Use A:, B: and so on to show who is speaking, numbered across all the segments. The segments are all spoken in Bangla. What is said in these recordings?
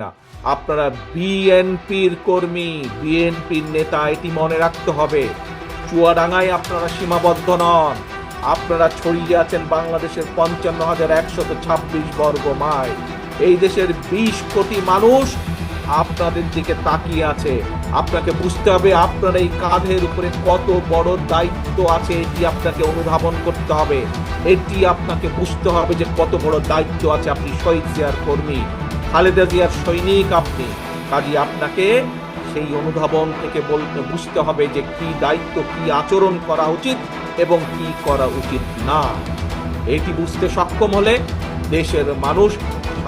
A: না। আপনারা বিএনপির কর্মী, বিএনপির নেতা, এটি মনে রাখতে হবে। চুয়াডাঙ্গায় আপনারা সীমাবদ্ধ নন, আপনারা ছড়িয়ে আছেন বাংলাদেশের ৫৫,১২৬ বর্গ মাইল। এই দেশের ২০ কোটি মানুষ আপনাদের দিকে তাকিয়ে আছে। আপনাকে বুঝতে হবে আপনার এই কাঁধের উপরে কত বড় দায়িত্ব আছে, এটি আপনাকে অনুধাবন করতে হবে। এটি আপনাকে বুঝতে হবে যে কত বড় দায়িত্ব আছে। আপনি শহীদ জিয়ার কর্মী, খালেদা জিয়ার সৈনিক আপনি। কাজে আপনাকে সেই অনুধাবন থেকে বুঝতে হবে যে কি দায়িত্ব, কি আচরণ করা উচিত এবং কি করা উচিত না। এটি বুঝতে সক্ষম হলে দেশের মানুষ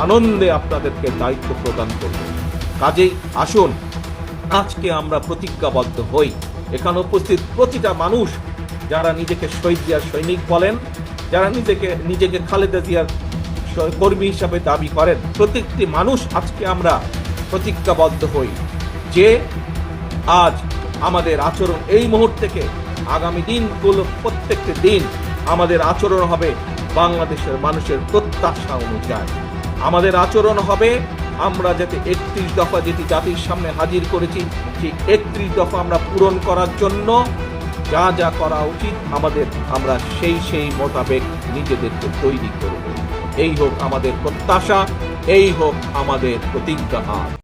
A: আনন্দে আপনাদেরকে দায়িত্ব প্রদান করবে। কাজেই আসুন আজকে আমরা প্রতিজ্ঞাবদ্ধ হই। এখানে উপস্থিত প্রতিটা মানুষ যারা নিজেকে শহীদ জিয়ার সৈনিক বলেন, যারা নিজেকে খালেদা জিয়ার কর্মী হিসাবে দাবি করেন, প্রত্যেকটি মানুষ আজকে আমরা প্রতিজ্ঞাবদ্ধ হই যে আজ আমাদের আচরণ এই মুহূর্ত থেকে আগামী দিনগুলো প্রত্যেকটি দিন আমাদের আচরণ হবে বাংলাদেশের মানুষের প্রত্যাশা অনুযায়ী। আমাদের আচরণ হবে আমরা যাতে ৩১ দফা যেটি জাতির সামনে হাজির করেছি, সেই ৩১ দফা আমরা পূরণ করার জন্য যা যা করা উচিত আমাদের, আমরা সেই মোতাবেক নিজেদেরকে তৈরি করব। এই হোক আমাদের প্রত্যাশা, এই হোক আমাদের প্রতিজ্ঞা।